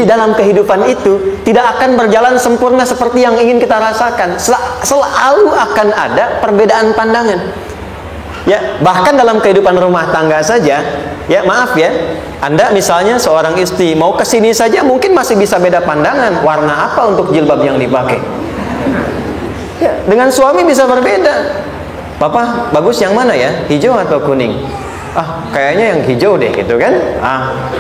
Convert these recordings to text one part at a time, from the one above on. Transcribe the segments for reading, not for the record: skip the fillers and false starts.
dalam kehidupan itu tidak akan berjalan sempurna seperti yang ingin kita rasakan. Selalu akan ada perbedaan pandangan. Ya, bahkan dalam kehidupan rumah tangga saja, ya maaf ya, Anda misalnya seorang istri mau ke sini saja mungkin masih bisa beda pandangan warna apa untuk jilbab yang dipakai. Ya, dengan suami bisa berbeda. Papa, bagus yang mana ya? Hijau atau kuning? Ah, kayaknya yang hijau deh gitu kan.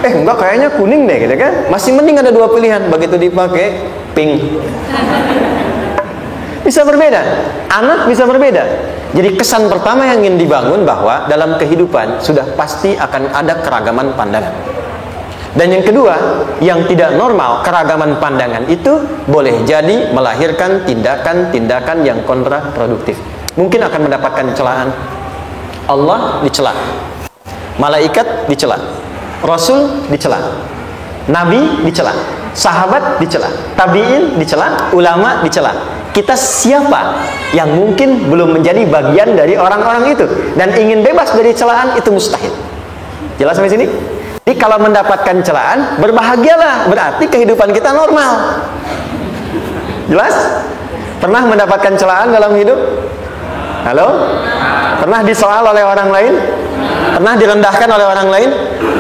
Enggak, kayaknya kuning deh gitu kan. Masih mending ada dua pilihan. Begitu dipakai pink. Bisa berbeda. Anak bisa berbeda. Jadi kesan pertama yang ingin dibangun bahwa dalam kehidupan sudah pasti akan ada keragaman pandangan. Dan yang kedua, yang tidak normal, keragaman pandangan itu boleh jadi melahirkan tindakan-tindakan yang kontraproduktif. Mungkin akan mendapatkan celaan. Allah dicela, malaikat dicela, Rasul dicela, Nabi dicela, sahabat dicela, tabi'in dicela, ulama dicela. Kita siapa yang mungkin belum menjadi bagian dari orang-orang itu dan ingin bebas dari celaan? Itu mustahil. Jelas sampai sini? Jadi kalau mendapatkan celaan, berbahagialah, berarti kehidupan kita normal. Jelas? Pernah mendapatkan celaan dalam hidup? Halo? Pernah disoal oleh orang lain? Pernah direndahkan oleh orang lain?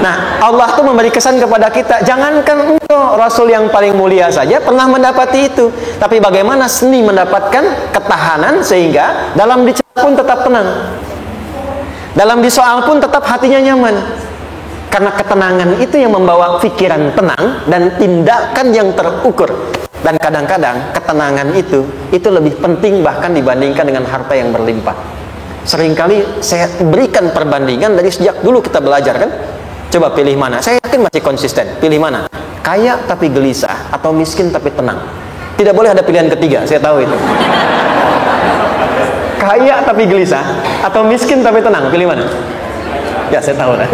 Nah, Allah tuh memberi kesan kepada kita, jangankan engkau, Rasul yang paling mulia saja pernah mendapati itu. Tapi bagaimana seni mendapatkan ketahanan sehingga dalam dicela pun tetap tenang, dalam disoal pun tetap hatinya nyaman. Karena ketenangan itu yang membawa pikiran tenang dan tindakan yang terukur. Dan kadang-kadang ketenangan itu lebih penting bahkan dibandingkan dengan harta yang berlimpah. Seringkali saya berikan perbandingan dari sejak dulu kita belajar kan. Coba pilih mana? Saya yakin masih konsisten. Pilih mana? Kaya tapi gelisah atau miskin tapi tenang? Tidak boleh ada pilihan ketiga, saya tahu itu. Kaya tapi gelisah atau miskin tapi tenang? Pilih mana? Ya, saya tahu lah.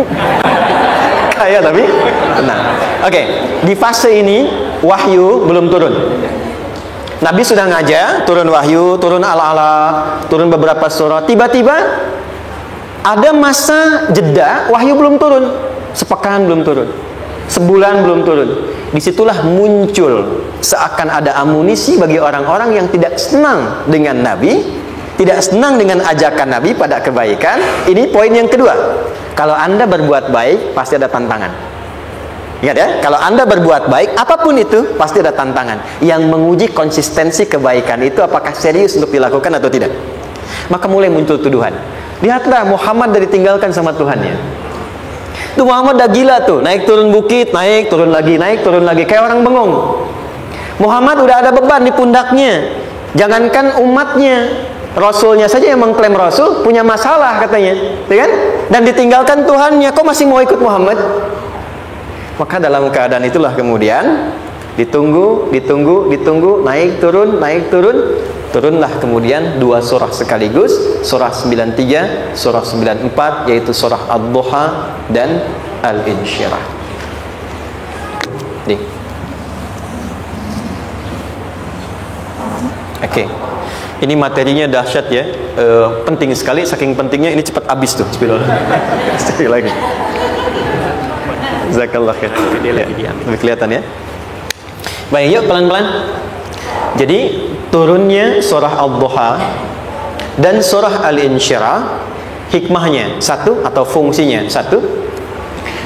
Kaya tapi tenang. Oke, di fase ini wahyu belum turun. Nabi sudah ngajar, turun wahyu, turun ala-ala, turun beberapa surah. Tiba-tiba ada masa jeda, wahyu belum turun. Sepekan belum turun, sebulan belum turun. Disitulah muncul seakan ada amunisi bagi orang-orang yang tidak senang dengan Nabi, tidak senang dengan ajakan Nabi pada kebaikan. Ini poin yang kedua. Kalau Anda berbuat baik, pasti ada tantangan. Ingat ya, kalau Anda berbuat baik, apapun itu, pasti ada tantangan. Yang menguji konsistensi kebaikan itu apakah serius untuk dilakukan atau tidak. Maka mulai muncul tuduhan. Lihatlah Muhammad dari ditinggalkan sama Tuhannya. Itu Muhammad dah gila tuh, naik turun bukit, naik turun lagi, kayak orang bengong. Muhammad udah ada beban di pundaknya. Jangankan umatnya, Rasulnya saja yang mengklaim Rasul punya masalah katanya, kan? Dan ditinggalkan Tuhannya, kok masih mau ikut Muhammad? Maka dalam keadaan itulah kemudian ditunggu, naik turun, turunlah kemudian dua surah sekaligus, surah 93, surah 94, yaitu surah Ad-Duha dan Al-Insyirah. Nih. Oke. Ini materinya dahsyat ya, penting sekali, saking pentingnya ini cepat habis tuh. Sekali lagi. Jazakallah khair. Lebih kelihatan ya. Baik, yuk pelan-pelan. Jadi turunnya surah Ad-Duha dan surah Al-Insyirah, hikmahnya satu atau fungsinya satu,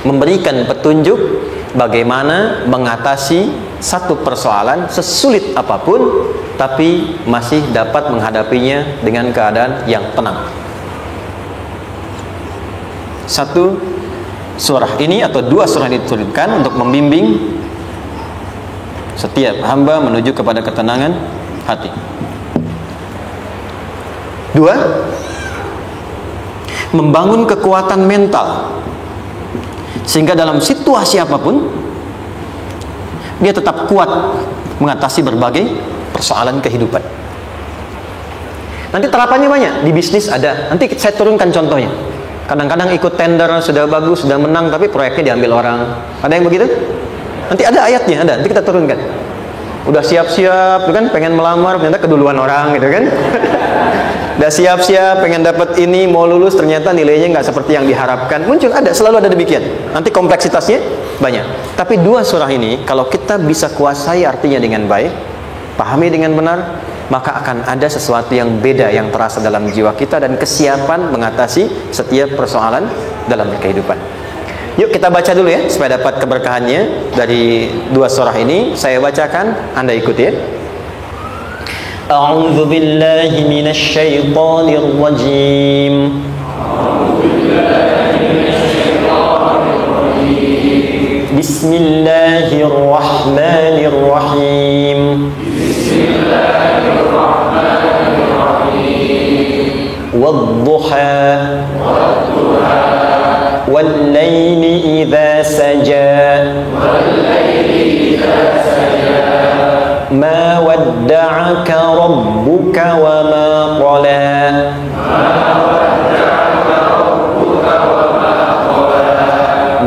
memberikan petunjuk bagaimana mengatasi satu persoalan sesulit apapun tapi masih dapat menghadapinya dengan keadaan yang tenang. Satu surah ini atau dua surah ini diturunkan untuk membimbing setiap hamba menuju kepada ketenangan hati. Dua, membangun kekuatan mental sehingga dalam situasi apapun dia tetap kuat mengatasi berbagai persoalan kehidupan. Nanti terapannya banyak, di bisnis ada. Nanti saya turunkan contohnya. Kadang-kadang ikut tender, sudah bagus, sudah menang, tapi proyeknya diambil orang. Ada yang begitu? Nanti ada ayatnya, ada. Nanti kita turunkan. Udah siap-siap, kan, pengen melamar, ternyata keduluan orang, gitu kan? Udah siap-siap, pengen dapat ini, mau lulus, ternyata nilainya nggak seperti yang diharapkan. Muncul, ada, selalu ada demikian. Nanti kompleksitasnya banyak. Tapi dua surah ini kalau kita bisa kuasai artinya dengan baik, pahami dengan benar, maka akan ada sesuatu yang beda yang terasa dalam jiwa kita dan kesiapan mengatasi setiap persoalan dalam kehidupan. Yuk kita baca dulu ya supaya dapat keberkahannya dari dua surah ini. Saya bacakan, Anda ikuti ya. A'udzu billahi minasy syaithanir rajim. Bismillahirrahmanirrahim. Wadduha wal-laili idza saja ma wadda'aka rabbuka wa ma qala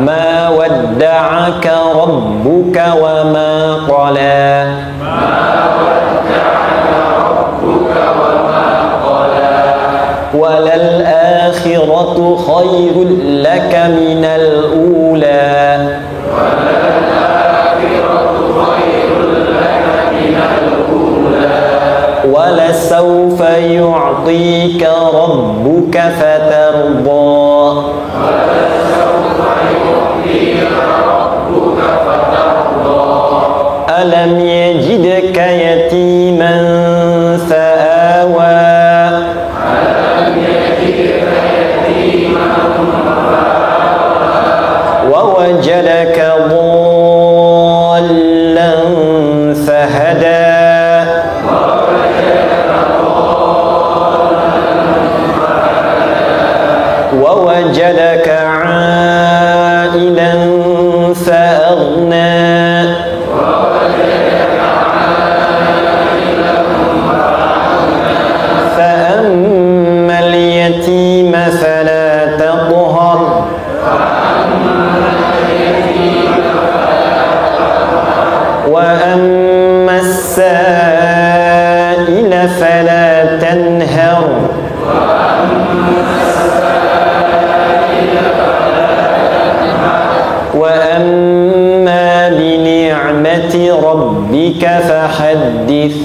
ma wadda'aka rabbuka wa ma qala walal akhiratu khairul laka minal ula wala sawfa yu'tika rabbuka fatarda alam yajidka yatiman fa'awa wa wajadaka dhallan fahada wa wajadaka 'ailan fa'aghna فأما اليتيم فلا تقهر وأما السائل فلا تنهر وأما بنعمة ربك فحدث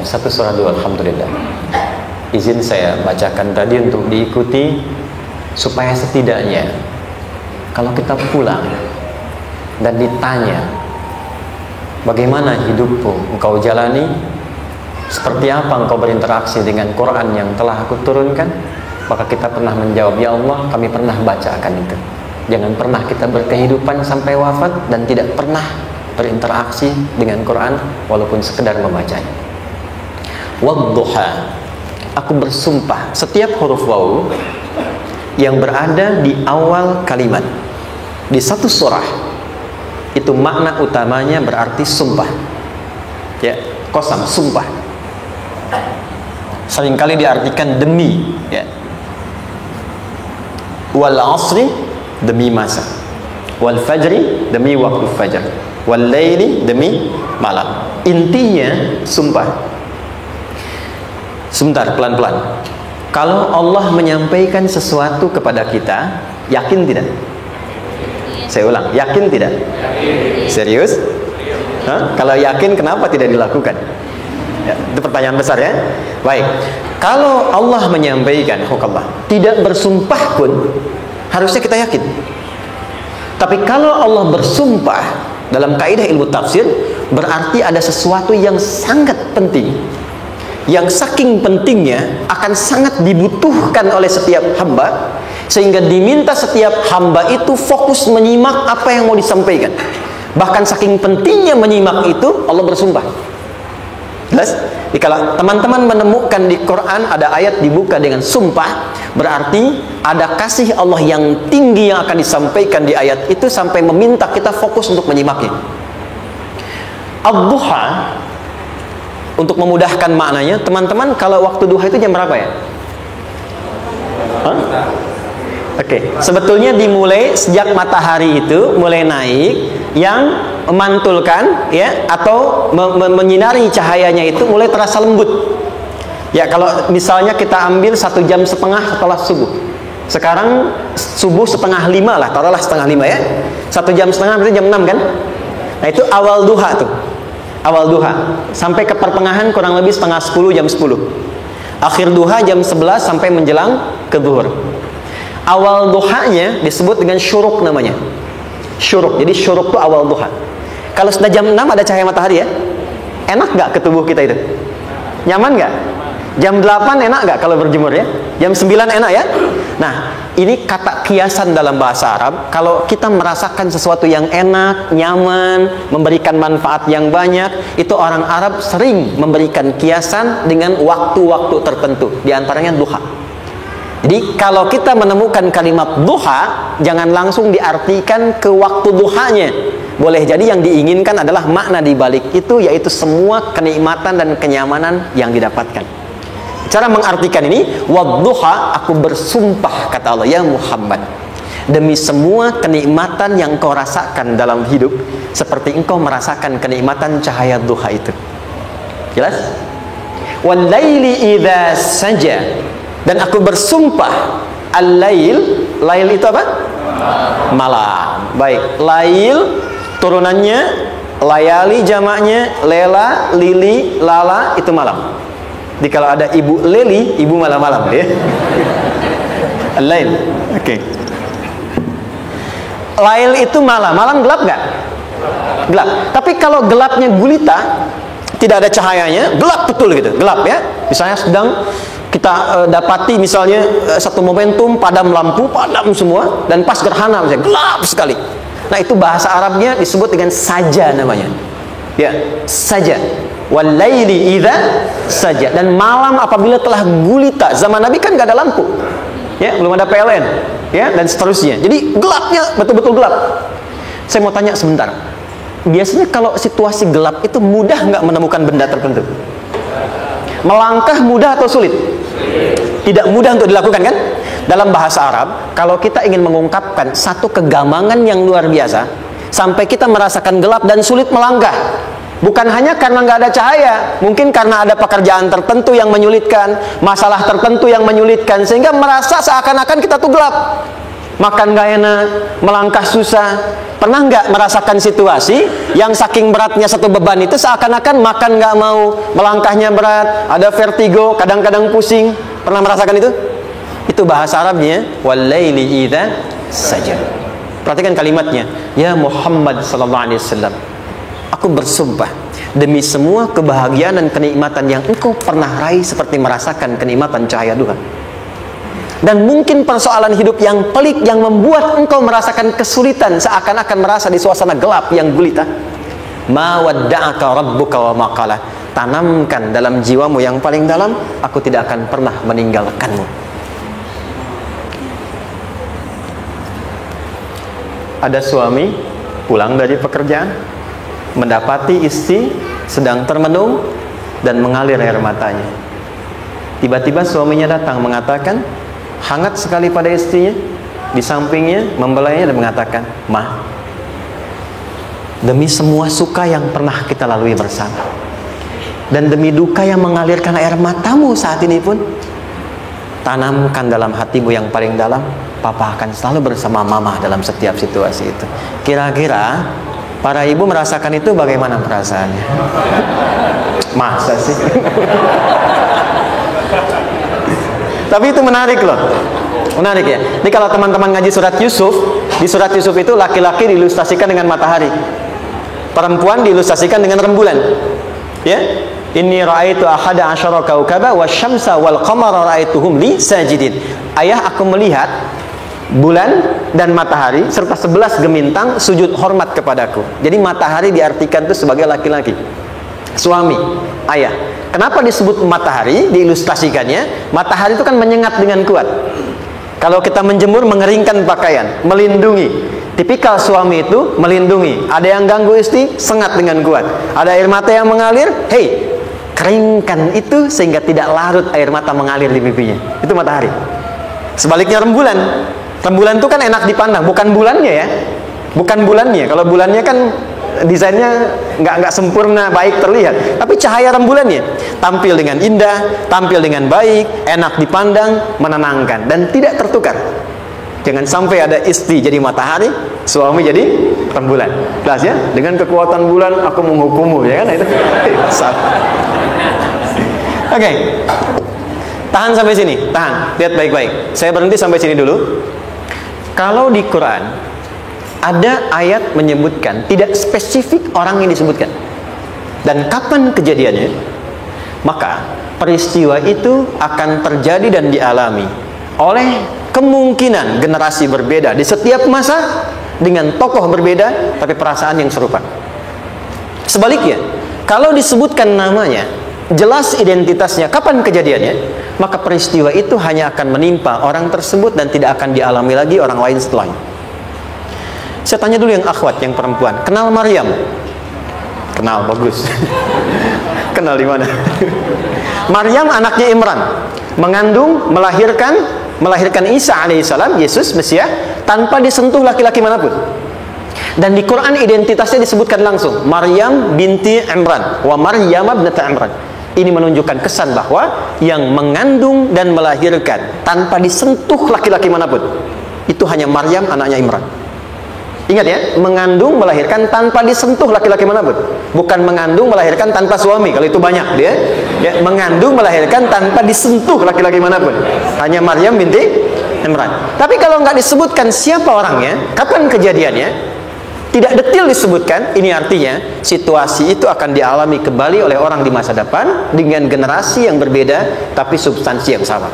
Satu surah dulu, alhamdulillah. Izin saya bacakan tadi untuk diikuti supaya setidaknya kalau kita pulang dan ditanya bagaimana hidupmu engkau jalani, seperti apa engkau berinteraksi dengan Quran yang telah aku turunkan, maka kita pernah menjawab, ya Allah, kami pernah bacakan itu. Jangan pernah kita berkehidupan sampai wafat dan tidak pernah berinteraksi dengan Quran walaupun sekedar membacanya. Wadduha, aku bersumpah, setiap huruf waw yang berada di awal kalimat di satu surah itu makna utamanya berarti sumpah, ya, qasam, sumpah. Seringkali diartikan demi, ya. Wal asri, demi masa. Wal fajri, demi waktu fajar. Wal laili, demi malam. Intinya sumpah. Sebentar, pelan-pelan. Kalau Allah menyampaikan sesuatu kepada kita, yakin tidak? Saya ulang, yakin tidak? Serius? Hah? Kalau yakin, kenapa tidak dilakukan? Ya, itu pertanyaan besar ya. Baik, kalau Allah menyampaikan hukumullah, tidak bersumpah pun harusnya kita yakin. Tapi kalau Allah bersumpah dalam kaidah ilmu tafsir, berarti ada sesuatu yang sangat penting, yang saking pentingnya akan sangat dibutuhkan oleh setiap hamba, sehingga diminta setiap hamba itu fokus menyimak apa yang mau disampaikan. Bahkan saking pentingnya menyimak itu, Allah bersumpah. Jelas? Jadi kalau teman-teman menemukan di Quran ada ayat dibuka dengan sumpah, berarti ada kasih Allah yang tinggi yang akan disampaikan di ayat itu sampai meminta kita fokus untuk menyimaknya. Ad-duha, untuk memudahkan maknanya, teman-teman, kalau waktu duha itu jam berapa ya? Oke, sebetulnya dimulai sejak matahari itu mulai naik, yang memantulkan, ya, atau menyinari cahayanya itu mulai terasa lembut. Ya, kalau misalnya kita ambil 1,5 jam setelah subuh. Sekarang subuh 4:30 lah, taruhlah 4:30 ya. 1,5 jam berarti jam 6 kan? Nah, itu awal duha tuh. Awal duha sampai ke pertengahan kurang lebih 9:30, jam 10. Akhir duha jam 11 sampai menjelang ke zuhur. Awal duhanya disebut dengan syuruk namanya. Syuruk. Jadi syuruk itu awal duha. Kalau sudah jam 6 ada cahaya matahari ya. Enak nggak ke tubuh kita itu? Nyaman nggak? Jam 8 enak nggak kalau berjemur ya? Jam 9 enak ya? Nah, ini kata kiasan dalam bahasa Arab. Kalau kita merasakan sesuatu yang enak, nyaman, memberikan manfaat yang banyak, itu orang Arab sering memberikan kiasan dengan waktu-waktu tertentu. Di antaranya duha. Jadi kalau kita menemukan kalimat duha, jangan langsung diartikan ke waktu duhanya. Boleh jadi yang diinginkan adalah makna di balik itu, yaitu semua kenikmatan dan kenyamanan yang didapatkan. Cara mengartikan ini, wadduha, aku bersumpah kata Allah, ya Muhammad, demi semua kenikmatan yang kau rasakan dalam hidup, seperti engkau merasakan kenikmatan cahaya duha itu. Jelas? Wal laili idza saja, dan aku bersumpah, al-lail, lail itu apa? Malam. Baik, lail turunannya layali, jamaknya lela, lili, lala, itu malam. Jadi kalau ada ibu leli, ibu malam-malam ya. Lail. Oke. Lail itu malam. Malam gelap nggak? Gelap. Tapi kalau gelapnya gulita, tidak ada cahayanya, gelap betul gitu. Gelap ya. Misalnya sedang kita dapati misalnya satu momentum padam lampu, padam semua, dan pas gerhana misalnya gelap sekali. Nah, itu bahasa Arabnya disebut dengan saja namanya. Ya, saja. Wal laili idza saja. Dan malam apabila telah gulita. Zaman Nabi kan nggak ada lampu. Ya, belum ada PLN, ya, dan seterusnya. Jadi gelapnya betul-betul gelap. Saya mau tanya sebentar. Biasanya kalau situasi gelap itu mudah nggak menemukan benda tertentu? Melangkah mudah atau sulit? Tidak mudah untuk dilakukan kan? Dalam bahasa Arab, kalau kita ingin mengungkapkan satu kegamangan yang luar biasa, sampai kita merasakan gelap dan sulit melangkah, bukan hanya karena nggak ada cahaya, mungkin karena ada pekerjaan tertentu yang menyulitkan, masalah tertentu yang menyulitkan, sehingga merasa seakan-akan kita tuh gelap, makan nggak enak, melangkah susah. Pernah nggak merasakan situasi yang saking beratnya satu beban itu seakan-akan makan nggak mau, melangkahnya berat, ada vertigo, kadang-kadang pusing? Pernah merasakan itu? Itu bahasa Arabnya wal laili idza saja. Perhatikan kalimatnya, ya Muhammad sallallahu alaihi wasallam, aku bersumpah demi semua kebahagiaan dan kenikmatan yang engkau pernah raih, seperti merasakan kenikmatan cahaya duha. Dan mungkin persoalan hidup yang pelik yang membuat engkau merasakan kesulitan, seakan-akan merasa di suasana gelap yang gulita. Ma wadda'aka rabbuka wa ma qala. Tanamkan dalam jiwamu yang paling dalam, aku tidak akan pernah meninggalkanmu. Ada suami pulang dari pekerjaan, mendapati istri sedang termenung dan mengalir air matanya. Tiba-tiba suaminya datang mengatakan, hangat sekali pada istrinya, di sampingnya membelainya dan mengatakan, "Ma, demi semua suka yang pernah kita lalui bersama, dan demi duka yang mengalirkan air matamu saat ini pun, tanamkan dalam hatimu yang paling dalam, Papa akan selalu bersama Mama dalam setiap situasi itu." Kira-kira para ibu merasakan itu bagaimana perasaannya? Masa sih? Tapi itu menarik loh. Menarik ya. Ini kalau teman-teman ngaji surat Yusuf, di surat Yusuf itu laki-laki diilustrasikan dengan matahari, perempuan diilustrasikan dengan rembulan. Ya. Inni ra'aitu ahada asyara kaukaba wasyamsa wal qamara ra'aituhum li sajidin. Ayah, aku melihat bulan dan matahari serta 11 gemintang sujud hormat kepadaku. Jadi matahari diartikan itu sebagai laki-laki, suami, ayah. Kenapa disebut matahari? Diilustrasikannya, matahari itu kan menyengat dengan kuat. Kalau kita menjemur, mengeringkan pakaian, melindungi. Tipikal suami itu melindungi. Ada yang ganggu istri, sengat dengan kuat. Ada air mata yang mengalir, hei, keringkan itu sehingga tidak larut air mata mengalir di pipinya. Itu matahari. Sebaliknya rembulan. Rembulan itu kan enak dipandang, bukan bulannya ya. Bukan bulannya. Kalau bulannya kan desainnya nggak sempurna baik terlihat, tapi cahaya rembulannya tampil dengan indah, tampil dengan baik, enak dipandang, menenangkan dan tidak tertukar. Jangan sampai ada istri jadi matahari, suami jadi rembulan. Jelas ya? Dengan kekuatan bulan aku menghukummu, ya kan? Itu. Oke. Tahan sampai sini, tahan. Lihat baik-baik. Saya berhenti sampai sini dulu. Kalau di Quran ada ayat menyebutkan tidak spesifik orang yang disebutkan dan kapan kejadiannya, maka peristiwa itu akan terjadi dan dialami oleh kemungkinan generasi berbeda di setiap masa dengan tokoh berbeda tapi perasaan yang serupa. Sebaliknya, kalau disebutkan namanya, jelas identitasnya, kapan kejadiannya, maka peristiwa itu hanya akan menimpa orang tersebut dan tidak akan dialami lagi orang lain setelahnya. Saya tanya dulu yang akhwat, yang perempuan, kenal Maryam? Kenal, bagus. Kenal di mana? Maryam anaknya Imran, mengandung, melahirkan Isa alaihissalam, Yesus Mesias, tanpa disentuh laki-laki manapun. Dan di Quran identitasnya disebutkan langsung, Maryam binti Imran, wa Maryam ibnata Imran. Ini menunjukkan kesan bahwa yang mengandung dan melahirkan tanpa disentuh laki-laki manapun, itu hanya Maryam anaknya Imran. Ingat ya, mengandung melahirkan tanpa disentuh laki-laki manapun, bukan mengandung melahirkan tanpa suami. Kalau itu banyak dia, ya, mengandung melahirkan tanpa disentuh laki-laki manapun, hanya Maryam binti Imran. Tapi kalau nggak disebutkan siapa orangnya, kapan kejadiannya, tidak detail disebutkan, ini artinya situasi itu akan dialami kembali oleh orang di masa depan dengan generasi yang berbeda tapi substansi yang sama.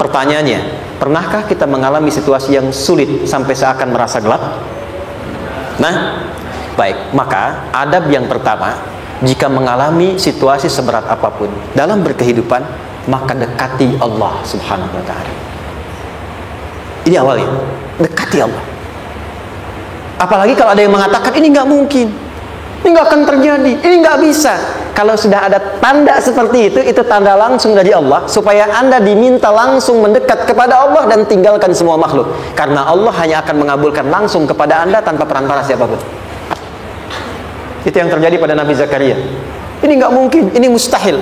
Pertanyaannya, pernahkah kita mengalami situasi yang sulit sampai seakan merasa gelap? Nah, baik, maka adab yang pertama, jika mengalami situasi seberat apapun dalam berkehidupan, maka dekati Allah Subhanahu wa ta'ala. Ini awalnya, dekati Allah. Apalagi kalau ada yang mengatakan ini nggak mungkin, ini nggak akan terjadi, ini nggak bisa. Kalau sudah ada tanda seperti itu tanda langsung dari Allah supaya Anda diminta langsung mendekat kepada Allah dan tinggalkan semua makhluk. Karena Allah hanya akan mengabulkan langsung kepada Anda tanpa perantara siapapun. Itu yang terjadi pada Nabi Zakaria. Ini nggak mungkin, ini mustahil.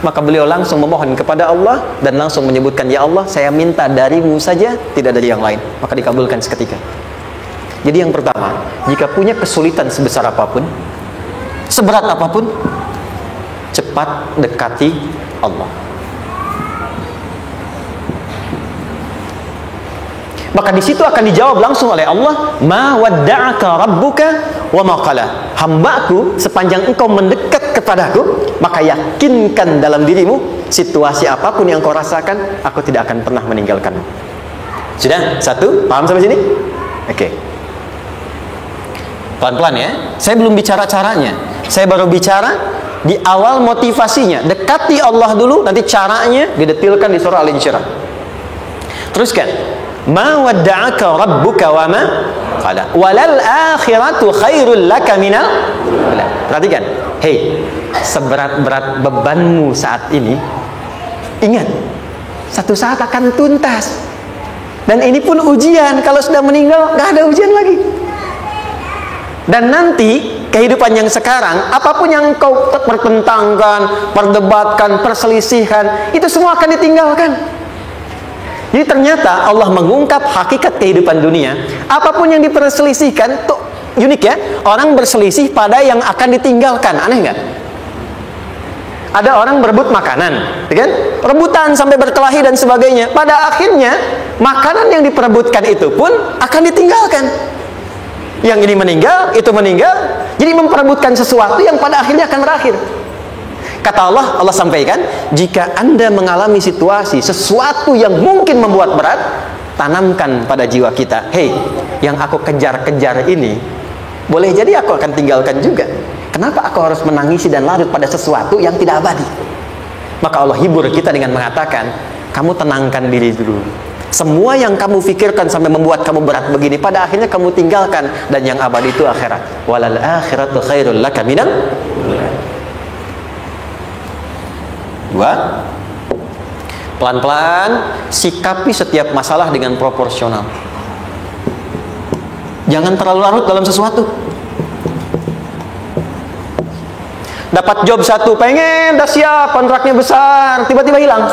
Maka beliau langsung memohon kepada Allah dan langsung menyebutkan, ya Allah, saya minta darimu saja, tidak dari yang lain. Maka dikabulkan seketika. Jadi yang pertama, jika punya kesulitan sebesar apapun, seberat apapun, cepat dekati Allah. Maka di situ akan dijawab langsung oleh Allah, ma wadda'aka rabbuka wa ma qala. Hambaku, sepanjang engkau mendekat kepadaku, maka yakinkan dalam dirimu, situasi apapun yang kau rasakan, aku tidak akan pernah meninggalkanmu. Sudah? Satu? Paham sampai sini? Oke. Pelan-pelan ya. Saya belum bicara caranya. Saya baru bicara di awal motivasinya. Dekati Allah dulu, nanti caranya didetilkan di surah Al-Insyirah. Teruskan. Ma wadda'aka rabbuka wa ma qala. Walal akhiratu khairul laka minal. Perhatikan. Hei, seberat-berat bebanmu saat ini, ingat, satu saat akan tuntas. Dan ini pun ujian. Kalau sudah meninggal, gak ada ujian lagi. Dan nanti kehidupan yang sekarang, apapun yang kau pertentangkan, perdebatkan, perselisihkan, itu semua akan ditinggalkan. Jadi ternyata Allah mengungkap hakikat kehidupan dunia. Apapun yang diperselisihkan, tuh unik ya. Orang berselisih pada yang akan ditinggalkan. Aneh nggak? Ada orang berebut makanan, kan? Rebutan sampai berkelahi dan sebagainya. Pada akhirnya makanan yang diperebutkan itu pun akan ditinggalkan. Yang ini meninggal, itu meninggal. Jadi memperebutkan sesuatu yang pada akhirnya akan berakhir. Kata Allah, Allah sampaikan, jika Anda mengalami situasi, sesuatu yang mungkin membuat berat, tanamkan pada jiwa kita, hei, yang aku kejar-kejar ini, boleh jadi aku akan tinggalkan juga. Kenapa aku harus menangisi dan larut pada sesuatu yang tidak abadi? Maka Allah hibur kita dengan mengatakan, kamu tenangkan diri dulu. Semua yang kamu pikirkan sampai membuat kamu berat begini, pada akhirnya kamu tinggalkan. Dan yang abadi itu akhirat. Walal akhiratu khairul laka minal. Dua, pelan-pelan sikapi setiap masalah dengan proporsional. Jangan terlalu larut dalam sesuatu. Dapat job satu, pengen, dah siap, kontraknya besar, tiba-tiba hilang.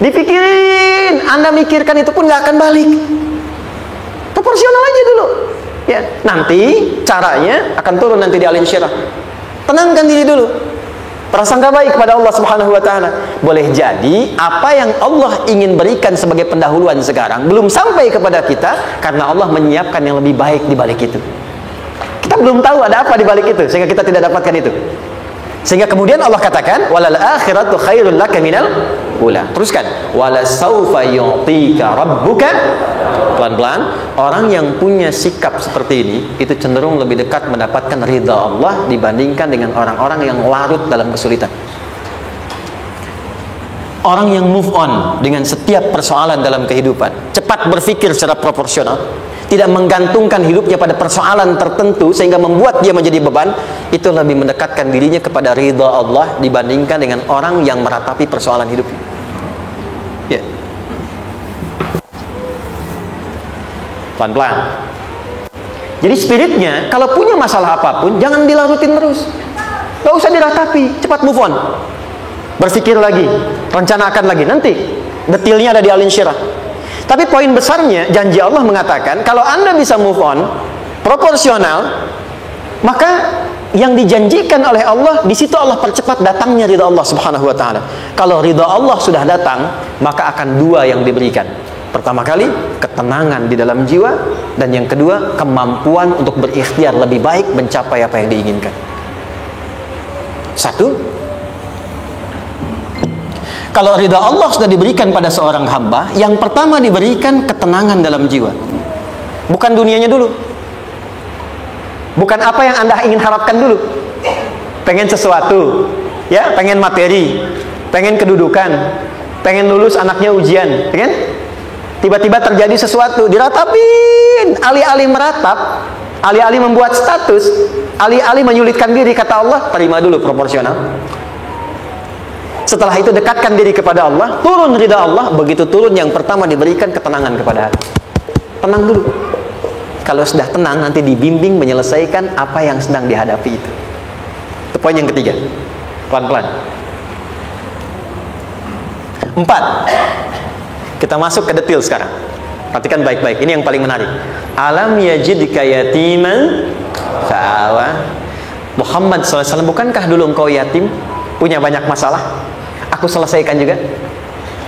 Dipikirin, Anda mikirkan itu pun nggak akan balik. Proporsional aja dulu. Ya, nanti caranya akan turun nanti di alim syirah. Tenangkan diri dulu. Prasangka baik kepada Allah Subhanahu wa taala. Boleh jadi apa yang Allah ingin berikan sebagai pendahuluan sekarang belum sampai kepada kita karena Allah menyiapkan yang lebih baik di balik itu. Kita belum tahu ada apa di balik itu sehingga kita tidak dapatkan itu. Sehingga kemudian Allah katakan walal akhiratu khairul laka minal ula. Teruskan wala saufa yu'tika rabbuka. Pelan-pelan, orang yang punya sikap seperti ini itu cenderung lebih dekat mendapatkan ridha Allah dibandingkan dengan orang-orang yang larut dalam kesulitan. Orang yang move on dengan setiap persoalan dalam kehidupan, cepat berpikir secara proporsional, tidak menggantungkan hidupnya pada persoalan tertentu sehingga membuat dia menjadi beban, itu lebih mendekatkan dirinya kepada ridha Allah dibandingkan dengan orang yang meratapi persoalan hidupnya. Ya. Pelan-pelan. Jadi spiritnya kalau punya masalah apapun jangan dilarutin terus. Gak usah diratapi, cepat move on. Berpikir lagi, rencanakan lagi. Nanti detailnya ada di Al Insyirah. Tapi poin besarnya janji Allah mengatakan kalau Anda bisa move on proporsional, maka yang dijanjikan oleh Allah di situ Allah percepat datangnya ridha Allah Subhanahu wa taala. Kalau ridha Allah sudah datang, maka akan dua yang diberikan. Pertama kali, ketenangan di dalam jiwa, dan yang kedua, kemampuan untuk berikhtiar lebih baik mencapai apa yang diinginkan. Satu, kalau ridha Allah sudah diberikan pada seorang hamba, yang pertama diberikan ketenangan dalam jiwa. Bukan dunianya dulu. Bukan apa yang Anda ingin harapkan dulu. Pengen sesuatu, ya, pengen materi, pengen kedudukan, pengen lulus anaknya ujian, kan? Tiba-tiba terjadi sesuatu, diratapin, alih-alih meratap, alih-alih membuat status, alih-alih menyulitkan diri, kata Allah, terima dulu proporsional. Setelah itu dekatkan diri kepada Allah, turun ridha Allah. Begitu turun, yang pertama diberikan ketenangan kepada hati. Tenang dulu. Kalau sudah tenang, nanti dibimbing menyelesaikan apa yang sedang dihadapi itu. Itu poin yang ketiga. Pelan-pelan. 4. Kita masuk ke detail sekarang. Perhatikan baik-baik. Ini yang paling menarik. Alam yajidka yatiman fa'awa. Muhammad SAW, bukankah dulu engkau yatim, punya banyak masalah? Aku selesaikan juga.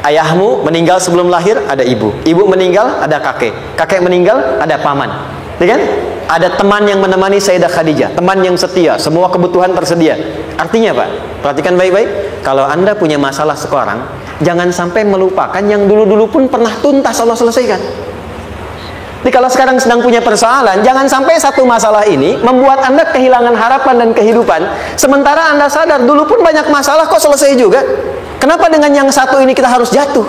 Ayahmu meninggal sebelum lahir, ada ibu. Ibu meninggal, ada kakek. Kakek meninggal, ada paman. Ya kan? Ada teman yang menemani Sayyidah Khadijah, teman yang setia, semua kebutuhan tersedia. Artinya Pak, perhatikan baik-baik. Kalau Anda punya masalah sekarang, jangan sampai melupakan yang dulu-dulu pun pernah tuntas Allah selesaikan. Jadi kalau sekarang sedang punya persoalan, jangan sampai satu masalah ini membuat Anda kehilangan harapan dan kehidupan. Sementara Anda sadar dulu pun banyak masalah kok selesai juga. Kenapa dengan yang satu ini kita harus jatuh?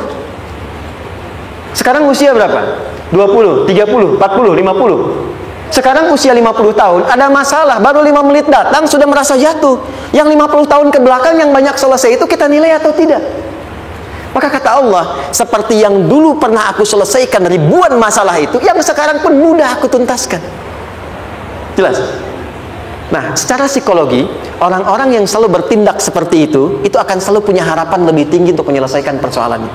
Sekarang usia berapa? 20, 30, 40, 50. Sekarang usia 50 tahun, ada masalah, baru 5 menit datang sudah merasa jatuh. Yang 50 tahun ke belakang yang banyak selesai itu kita nilai atau tidak? Maka kata Allah, seperti yang dulu pernah aku selesaikan ribuan masalah itu, yang sekarang pun mudah aku tuntaskan. Jelas? Nah, secara psikologi, orang-orang yang selalu bertindak seperti itu akan selalu punya harapan lebih tinggi untuk menyelesaikan persoalannya.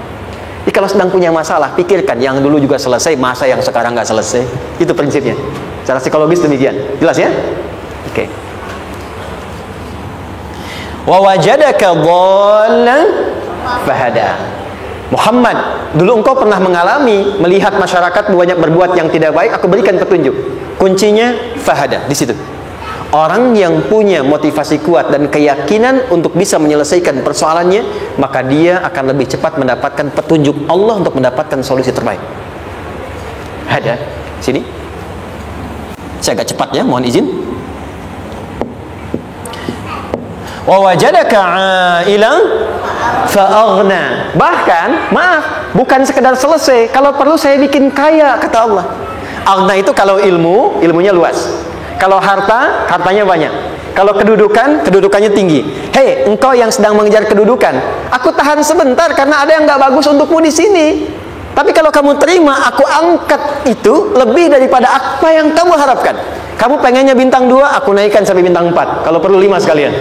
Jadi kalau sedang punya masalah, pikirkan yang dulu juga selesai, masa yang sekarang nggak selesai. Itu prinsipnya. Secara psikologis demikian. Jelas ya? Oke. Wa wajadaka dhallan fahada. Muhammad, dulu engkau pernah mengalami melihat masyarakat banyak berbuat yang tidak baik, aku berikan petunjuk. Kuncinya fahada di situ. Orang yang punya motivasi kuat dan keyakinan untuk bisa menyelesaikan persoalannya, maka dia akan lebih cepat mendapatkan petunjuk Allah untuk mendapatkan solusi terbaik. Ada sini. Saya agak cepat ya, mohon izin. Wa wajadaka 'ailan fa'aghna. Bahkan, maaf, bukan sekedar selesai, kalau perlu saya bikin kaya, kata Allah. Aghna itu kalau ilmu, ilmunya luas. Kalau harta, hartanya banyak. Kalau kedudukan, kedudukannya tinggi. Hei, engkau yang sedang mengejar kedudukan, aku tahan sebentar karena ada yang nggak bagus untukmu di sini. Tapi kalau kamu terima, aku angkat itu lebih daripada apa yang kamu harapkan. Kamu pengennya bintang 2, aku naikkan sampai bintang 4. Kalau perlu 5 sekalian.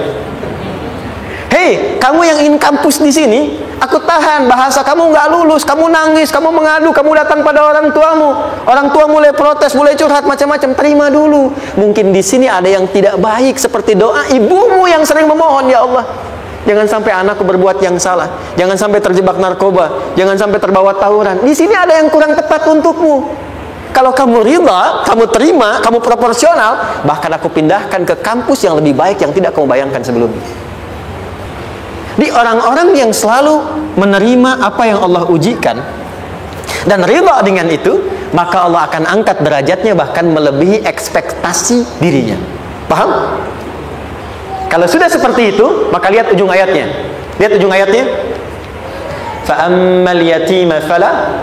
hei, kamu yang ingin kampus di sini, aku tahan. Bahasa kamu nggak lulus, kamu nangis, kamu mengadu, kamu datang pada orang tuamu. Orang tua mulai protes, mulai curhat macam-macam. Terima dulu. Mungkin di sini ada yang tidak baik, seperti doa ibumu yang sering memohon, ya Allah, jangan sampai anakku berbuat yang salah, jangan sampai terjebak narkoba, jangan sampai terbawa tawuran. Di sini ada yang kurang tepat untukmu. Kalau kamu ridha, kamu terima, kamu proporsional, bahkan aku pindahkan ke kampus yang lebih baik yang tidak kamu bayangkan sebelumnya. Di orang-orang yang selalu menerima apa yang Allah ujikan dan ridha dengan itu, maka Allah akan angkat derajatnya bahkan melebihi ekspektasi dirinya. Paham? Kalau sudah seperti itu, maka lihat ujung ayatnya. Lihat ujung ayatnya. Fa ammal yatima fala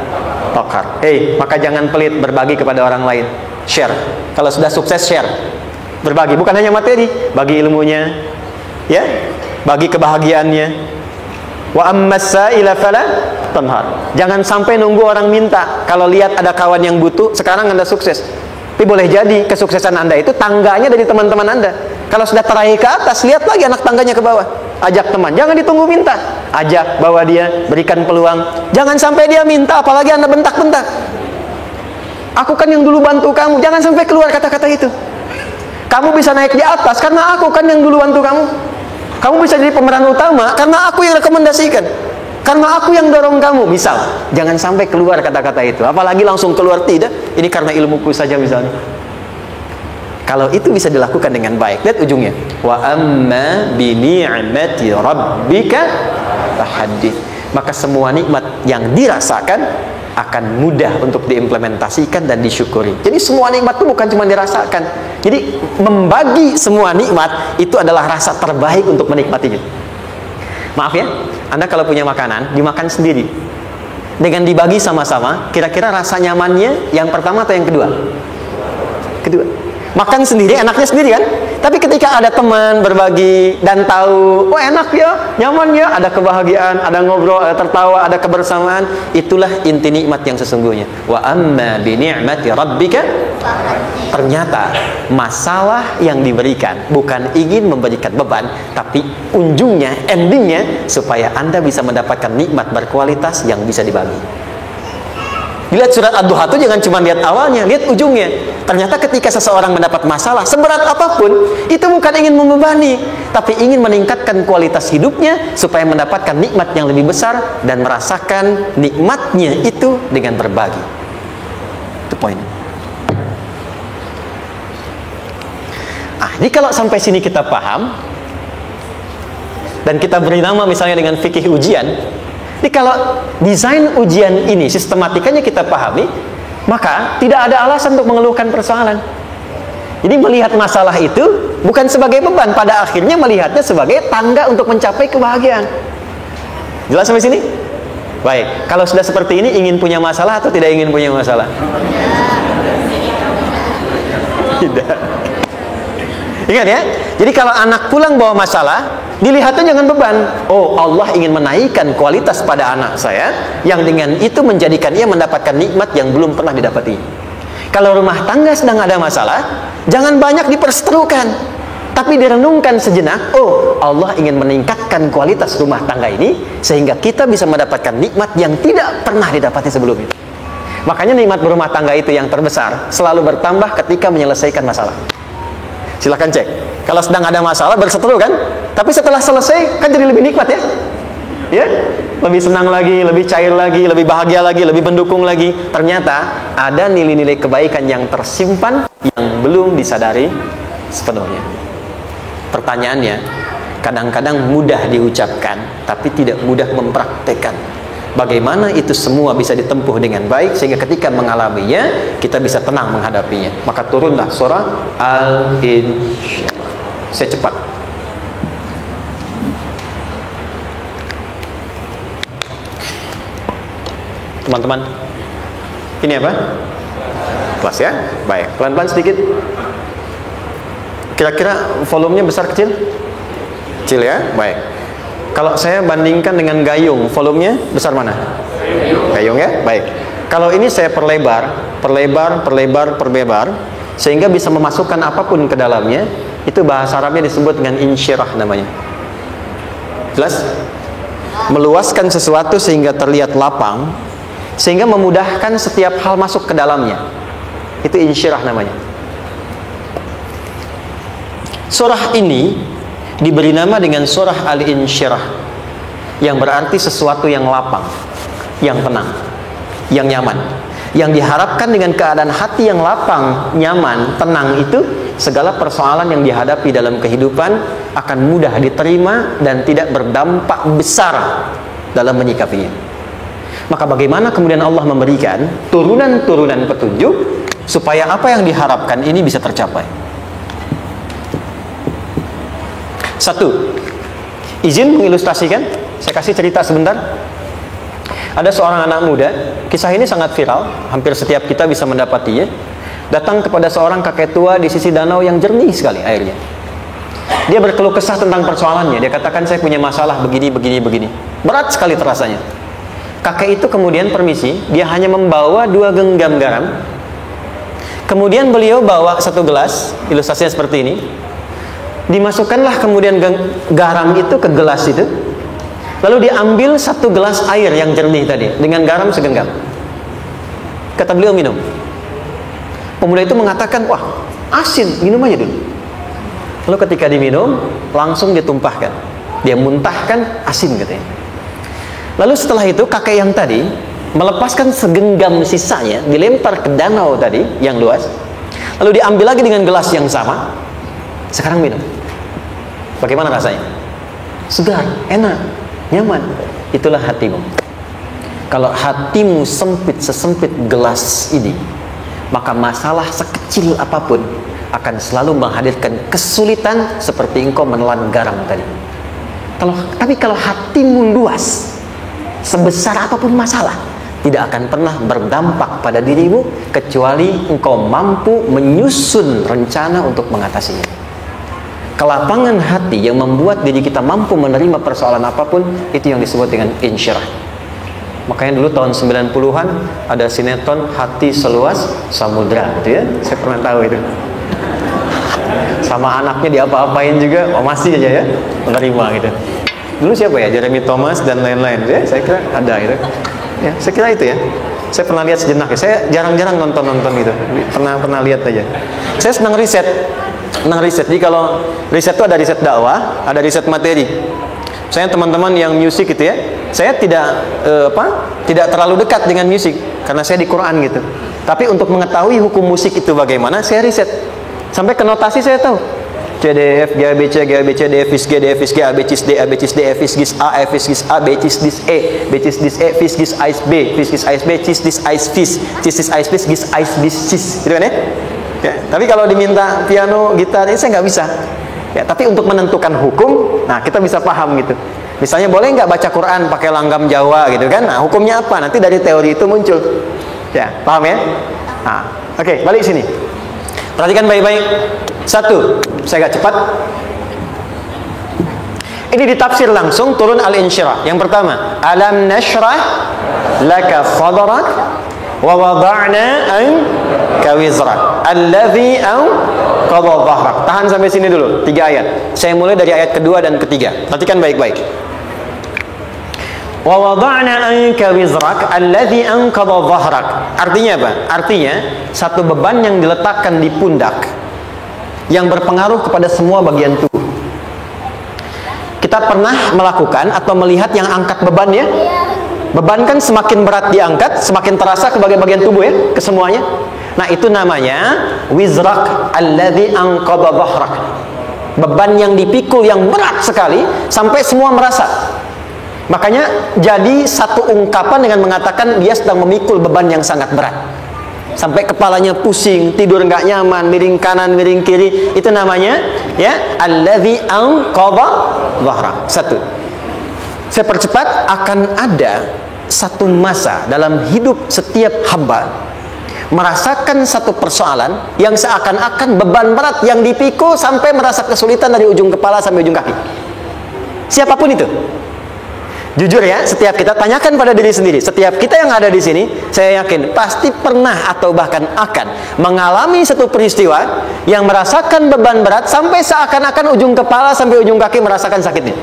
taqhar. Maka jangan pelit berbagi kepada orang lain. Share. Kalau sudah sukses, share. Berbagi, bukan hanya materi, bagi ilmunya, ya, bagi kebahagiaannya. Wa ammas sa'ila fala tanhar. Jangan sampai nunggu orang minta. Kalau lihat ada kawan yang butuh, sekarang Anda sukses. Tapi boleh jadi kesuksesan Anda itu tangganya dari teman-teman Anda. Kalau sudah teraih ke atas, lihat lagi anak tangganya ke bawah. Ajak teman, jangan ditunggu minta. Ajak, bawa dia, berikan peluang. Jangan sampai dia minta, apalagi Anda bentak-bentak. Aku kan yang dulu bantu kamu. Jangan sampai keluar kata-kata itu. Kamu bisa naik di atas karena aku kan yang dulu bantu kamu. Kamu bisa jadi pemeran utama karena aku yang rekomendasikan. Karena aku yang dorong kamu. Misal, jangan sampai keluar kata-kata itu. Apalagi langsung keluar, tidak, ini karena ilmuku saja misalnya. Kalau itu bisa dilakukan dengan baik, lihat ujungnya. Wa amma bi ni'mati rabbika fahaddits. Maka semua nikmat yang dirasakan akan mudah untuk diimplementasikan dan disyukuri. Jadi semua nikmat itu bukan cuma dirasakan. Jadi membagi semua nikmat itu adalah rasa terbaik untuk menikmatinya. Maaf ya, Anda kalau punya makanan, dimakan sendiri. Dengan dibagi sama-sama, kira-kira rasa nyamannya yang pertama atau yang kedua? Kedua. Makan sendiri, enaknya sendiri kan? Tapi ketika ada teman berbagi dan tahu, oh enak ya, nyaman ya, ada kebahagiaan, ada ngobrol, ada tertawa, ada kebersamaan, itulah inti nikmat yang sesungguhnya. Wa amma bi ni'mati rabbika. Ternyata masalah yang diberikan bukan ingin memberikan beban, tapi ujungnya, endingnya, supaya Anda bisa mendapatkan nikmat berkualitas yang bisa dibagi. Lihat surat Ad-Duha itu jangan cuma lihat awalnya, lihat ujungnya. Ternyata ketika seseorang mendapat masalah, seberat apapun, itu bukan ingin membebani, tapi ingin meningkatkan kualitas hidupnya supaya mendapatkan nikmat yang lebih besar dan merasakan nikmatnya itu dengan berbagi. Itu poinnya. Jadi kalau sampai sini kita paham dan kita beri nama misalnya dengan fikih ujian. Jadi kalau desain ujian ini sistematikanya kita pahami, maka tidak ada alasan untuk mengeluhkan persoalan. Jadi melihat masalah itu bukan sebagai beban, pada akhirnya melihatnya sebagai tangga untuk mencapai kebahagiaan. Jelas sampai sini? Baik, kalau sudah seperti ini, ingin punya masalah atau tidak ingin punya masalah? Tidak. Ingat ya, jadi kalau anak pulang bawa masalah, dilihatnya jangan beban. Oh, Allah ingin menaikkan kualitas pada anak saya, yang dengan itu menjadikan ia mendapatkan nikmat yang belum pernah didapati. Kalau rumah tangga sedang ada masalah, jangan banyak diperseterukan, tapi direnungkan sejenak. Oh, Allah ingin meningkatkan kualitas rumah tangga ini, sehingga kita bisa mendapatkan nikmat yang tidak pernah didapati sebelumnya. Makanya nikmat berumah tangga itu yang terbesar, selalu bertambah ketika menyelesaikan masalah. Silahkan cek. Kalau sedang ada masalah berseteru kan, tapi setelah selesai kan jadi lebih nikmat ya. Ya, lebih senang lagi, lebih cair lagi, lebih bahagia lagi, lebih mendukung lagi. Ternyata ada nilai-nilai kebaikan yang tersimpan yang belum disadari sepenuhnya. Pertanyaannya, kadang-kadang mudah diucapkan, tapi tidak mudah mempraktekkan. Bagaimana itu semua bisa ditempuh dengan baik sehingga ketika mengalaminya kita bisa tenang menghadapinya. Maka turunlah surah Al-Insyirah. Saya cepat. Teman-teman, ini apa? Kelas ya? Baik, pelan-pelan sedikit. Kira-kira volumenya besar kecil? Kecil ya? Baik. Kalau saya bandingkan dengan gayung, volumenya besar mana? Gayung ya? Baik. Kalau ini saya perlebar, sehingga bisa memasukkan apapun ke dalamnya. Itu bahasa Arabnya disebut dengan insyirah namanya. Jelas? Meluaskan sesuatu sehingga terlihat lapang, sehingga memudahkan setiap hal masuk ke dalamnya. Itu insyirah namanya. Surah ini diberi nama dengan surah Al-Insyirah, yang berarti sesuatu yang lapang, yang tenang, yang nyaman. Yang diharapkan dengan keadaan hati yang lapang, nyaman, tenang itu, segala persoalan yang dihadapi dalam kehidupan akan mudah diterima dan tidak berdampak besar dalam menyikapinya. Maka bagaimana kemudian Allah memberikan turunan-turunan petunjuk supaya apa yang diharapkan ini bisa tercapai? Satu, izin mengilustrasikan. Saya kasih cerita sebentar. Ada seorang anak muda, kisah ini sangat viral, hampir setiap kita bisa mendapatinya. Datang kepada seorang kakek tua di sisi danau yang jernih sekali airnya. Dia berkeluh kesah tentang persoalannya. Dia katakan, saya punya masalah begini. Berat sekali terasanya. Kakek itu kemudian permisi, dia hanya membawa 2 genggam garam. Kemudian beliau bawa 1 gelas, ilustrasinya seperti ini. Dimasukkanlah kemudian garam itu ke gelas itu. Lalu diambil 1 gelas air yang jernih tadi dengan garam segenggam. Kata beliau, minum. Pemuda itu mengatakan, wah asin, minum aja dulu. Lalu ketika diminum, langsung ditumpahkan. Dia muntahkan, asin katanya. Lalu setelah itu kakek yang tadi melepaskan segenggam sisanya, dilempar ke danau tadi yang luas. Lalu diambil lagi dengan gelas yang sama. Sekarang minum. Bagaimana rasanya? Segar, enak, nyaman. Itulah hatimu. Kalau hatimu sempit sesempit gelas ini, maka masalah sekecil apapun akan selalu menghadirkan kesulitan seperti engkau menelan garam tadi. Tapi kalau hatimu luas, sebesar apapun masalah tidak akan pernah berdampak pada dirimu kecuali engkau mampu menyusun rencana untuk mengatasinya. Kelapangan hati yang membuat diri kita mampu menerima persoalan apapun, itu yang disebut dengan insyirah. Makanya dulu tahun 90-an ada sinetron Hati Seluas Samudra gitu ya. Saya pernah tahu itu. Sama anaknya diapa-apain juga, masih aja ya menerima gitu. Dulu siapa ya? Jeremy Thomas dan lain-lain ya. Saya kira ada itu. Ya, saya kira itu ya. Saya pernah lihat sejenak ya. Saya jarang-jarang nonton gitu. Pernah lihat aja. Saya senang riset. Jadi kalau riset itu ada riset dakwah, ada riset materi. Saya teman-teman yang musik gitu ya, saya tidak terlalu dekat dengan musik karena saya di Quran gitu. Tapi untuk mengetahui hukum musik itu bagaimana, saya riset. Sampai ke notasi saya tahu. C D F G A B C G A B C D F G D F G A B C D A B C D F G A F G A B C D E B C D E F G A B C D gitu kan ya? Ya, tapi kalau diminta piano, gitar, ini saya nggak bisa. Ya, tapi untuk menentukan hukum, nah kita bisa paham gitu. Misalnya boleh nggak baca Quran pakai langgam Jawa gitu kan? Nah hukumnya apa? Nanti dari teori itu muncul. Ya, paham ya? Nah, oke, balik sini. Perhatikan baik-baik. 1, saya agak cepat. Ini ditafsir langsung turun Al-Insyirah. Yang pertama, alam nashrah laka sadrak wa wada'na anka wizrak alladhi anqadha dhahrak. Tahan sampai sini dulu, 3 ayat. Saya mulai dari ayat kedua dan ketiga. Perhatikan baik-baik. Wa wada'na anka wizrak alladhi anqadha dhahrak. Artinya apa? Artinya satu beban yang diletakkan di pundak yang berpengaruh kepada semua bagian tubuh. Kita pernah melakukan atau melihat yang angkat beban ya? Beban kan semakin berat diangkat, semakin terasa ke bagian-bagian tubuh ya, ke semuanya. Nah, itu namanya wizrak alladzi anqadha dhahrak. Beban yang dipikul yang berat sekali sampai semua merasa. Makanya jadi satu ungkapan dengan mengatakan dia sedang memikul beban yang sangat berat. Sampai kepalanya pusing, tidur nggak nyaman, miring kanan, miring kiri. Itu namanya ya alladzi anqadha dhahrak. 1. Saya percepat, akan ada satu masa dalam hidup setiap hamba merasakan satu persoalan yang seakan-akan beban berat yang dipikul sampai merasa kesulitan dari ujung kepala sampai ujung kaki. Siapapun itu. Jujur ya, setiap kita tanyakan pada diri sendiri. Setiap kita yang ada di sini, saya yakin pasti pernah atau bahkan akan mengalami satu peristiwa yang merasakan beban berat sampai seakan-akan ujung kepala sampai ujung kaki merasakan sakitnya.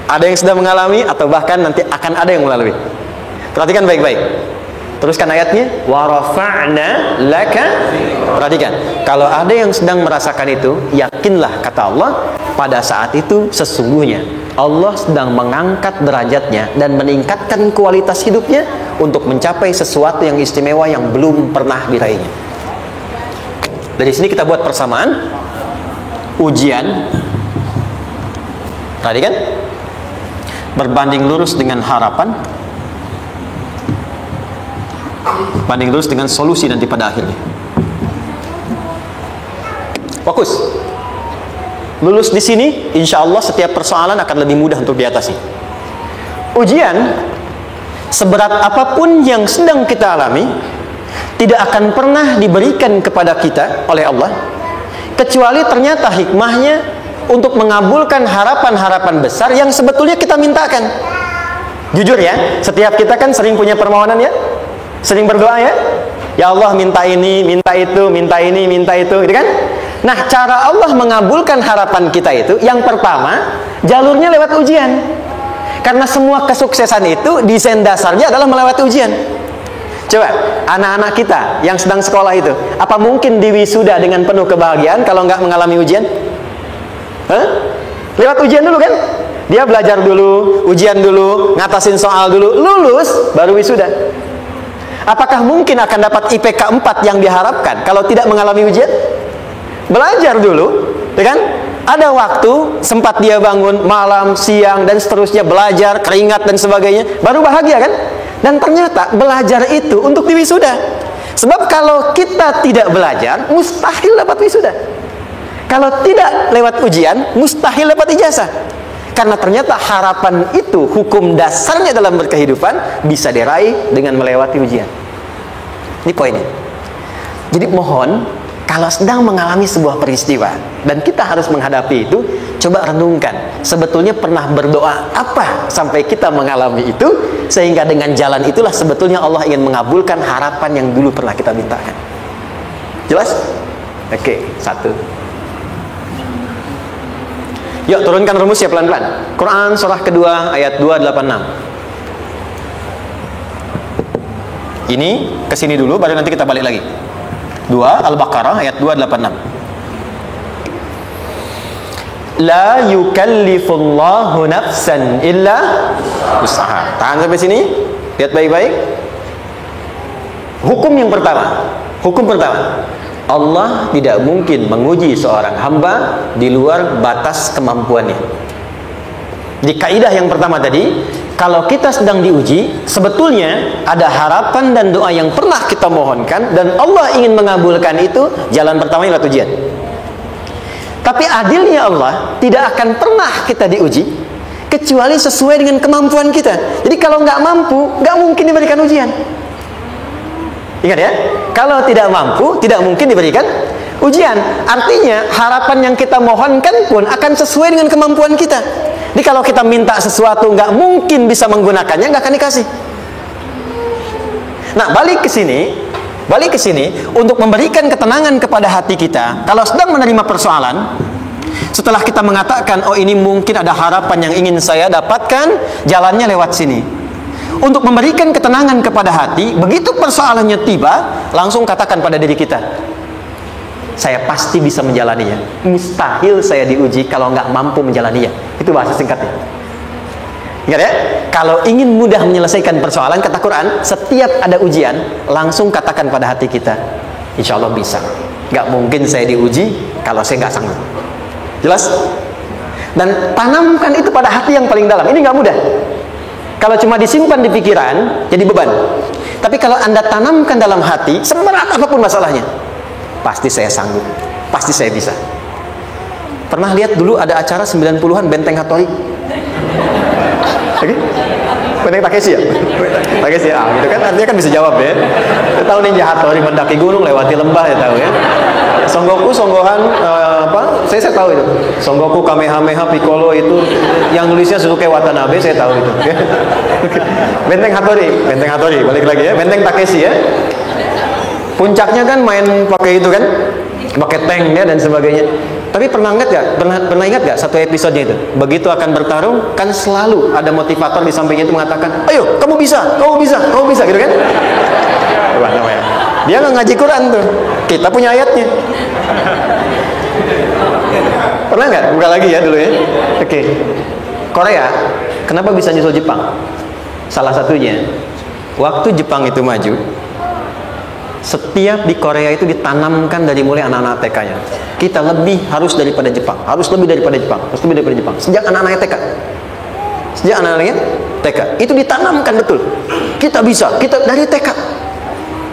Ada yang sudah mengalami atau bahkan nanti akan ada yang melalui. Perhatikan baik-baik. Teruskan ayatnya. Wa rafa'na laka. Perhatikan. Kalau ada yang sedang merasakan itu, yakinlah kata Allah, pada saat itu sesungguhnya Allah sedang mengangkat derajatnya dan meningkatkan kualitas hidupnya untuk mencapai sesuatu yang istimewa yang belum pernah diraihnya. Dari sini kita buat persamaan. Ujian. Tadi kan? Berbanding lurus dengan harapan, banding lurus dengan solusi nanti pada akhirnya. Fokus. Lulus di sini, insya Allah setiap persoalan akan lebih mudah untuk diatasi. Ujian, seberat apapun yang sedang kita alami, tidak akan pernah diberikan kepada kita oleh Allah, kecuali ternyata hikmahnya untuk mengabulkan harapan-harapan besar yang sebetulnya kita mintakan. Jujur ya, setiap kita kan sering punya permohonan ya, sering berdoa ya, ya Allah minta ini, minta itu, minta ini, minta itu, gitu kan? Nah, cara Allah mengabulkan harapan kita itu, yang pertama, jalurnya lewat ujian. Karena semua kesuksesan itu desain dasarnya adalah melewati ujian. Coba, anak-anak kita yang sedang sekolah itu, apa mungkin diwisuda dengan penuh kebahagiaan kalau nggak mengalami ujian? Lewat ujian dulu kan? Dia belajar dulu, ujian dulu, ngatasin soal dulu, lulus, baru wisuda. Apakah mungkin akan dapat IPK 4 yang diharapkan kalau tidak mengalami ujian? Belajar dulu, ya kan? Ada waktu, sempat dia bangun malam, siang, dan seterusnya, belajar, keringat, dan sebagainya, baru bahagia kan? Dan ternyata belajar itu untuk diwisuda. Sebab kalau kita tidak belajar, mustahil dapat wisuda. Kalau tidak lewat ujian, mustahil dapat ijazah. Karena ternyata harapan itu, hukum dasarnya dalam berkehidupan, bisa diraih dengan melewati ujian. Ini poinnya. Jadi mohon, kalau sedang mengalami sebuah peristiwa, dan kita harus menghadapi itu, coba renungkan, sebetulnya pernah berdoa apa sampai kita mengalami itu, sehingga dengan jalan itulah sebetulnya Allah ingin mengabulkan harapan yang dulu pernah kita mintakan. Jelas? Oke, satu. Yuk turunkan rumusnya pelan-pelan. Quran surah kedua ayat 286. Ini kesini dulu, baru nanti kita balik lagi. 2 Al-Baqarah ayat 286. La yukallifullahu nafsan illa wus'aha. Tahan sampai sini. Lihat baik-baik. Hukum yang pertama. Hukum pertama. Allah tidak mungkin menguji seorang hamba di luar batas kemampuannya. Di kaidah yang pertama tadi, kalau kita sedang diuji, sebetulnya ada harapan dan doa yang pernah kita mohonkan, dan Allah ingin mengabulkan itu, jalan pertamanya lewat ujian. Tapi adilnya Allah, tidak akan pernah kita diuji, kecuali sesuai dengan kemampuan kita. Jadi kalau nggak mampu, nggak mungkin diberikan ujian. Ingat ya, kalau tidak mampu, tidak mungkin diberikan ujian. Artinya, harapan yang kita mohonkan pun akan sesuai dengan kemampuan kita. Jadi kalau kita minta sesuatu nggak mungkin bisa menggunakannya, nggak akan dikasih. Nah, balik ke sini untuk memberikan ketenangan kepada hati kita. Kalau sedang menerima persoalan, setelah kita mengatakan, oh ini mungkin ada harapan yang ingin saya dapatkan, jalannya lewat sini. Untuk memberikan ketenangan kepada hati, begitu persoalannya tiba, langsung katakan pada diri kita, saya pasti bisa menjalaninya. Mustahil saya diuji kalau nggak mampu menjalaninya. Itu bahasa singkatnya. Ingat ya, kalau ingin mudah menyelesaikan persoalan, kata Quran, setiap ada ujian, langsung katakan pada hati kita, insya Allah bisa. Nggak mungkin saya diuji kalau saya nggak sanggup. Jelas? Dan tanamkan itu pada hati yang paling dalam. Ini nggak mudah. Kalau cuma disimpan di pikiran, jadi beban. Tapi kalau Anda tanamkan dalam hati, seberat apapun masalahnya, pasti saya sanggup, pasti saya bisa. Pernah lihat dulu ada acara 90-an Benteng Hattori? Oke? Benteng Takeshi ya? Takeshi ya, gitu kan, artinya kan bisa jawab ya. Kita tahu Ninja Hattori mendaki gunung, lewati lembah, ya tahu ya. Songgoku, Songgohan, saya tahu itu. Songgoku, Kamehameha, Piccolo itu yang nulisnya Suzuki Watanabe, saya tahu itu. Benteng Hattori, balik lagi ya. Benteng Takeshi ya. Puncaknya kan main pakai itu kan, pakai tanknya dan sebagainya. Tapi pernah ingat gak satu episodenya itu? Begitu akan bertarung, kan selalu ada motivator di sampingnya itu mengatakan, ayo kamu bisa, gitu kan? Dia nggak ngaji Quran tuh, kita punya ayatnya. Pernah nggak? Buka lagi ya dulu ya. Oke. Korea, kenapa bisa nyusul Jepang? Salah satunya, waktu Jepang itu maju, setiap di Korea itu ditanamkan dari mulai anak-anak TK-nya. Kita harus daripada Jepang, harus lebih daripada Jepang. Sejak anak-anaknya TK. Sejak anak-anaknya TK. Itu ditanamkan betul. Kita bisa, kita dari TK.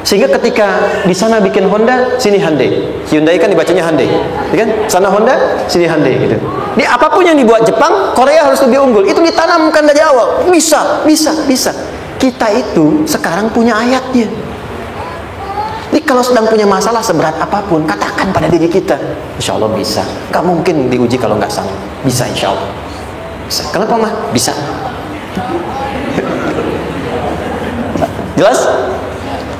Sehingga ketika di sana bikin Honda, sini Hyundai. Hyundai kan dibacanya Hyundai. Ya kan? Sana Honda, sini Hyundai gitu. Di apapun yang dibuat Jepang, Korea harus lebih unggul. Itu ditanamkan dari awal. Bisa. Kita itu sekarang punya ayatnya. Jadi kalau sedang punya masalah seberat apapun, katakan pada diri kita, insya Allah bisa. Gak mungkin diuji kalau nggak sanggup. Bisa insya Allah. Bisa. Kenapa mah? Bisa. Jelas?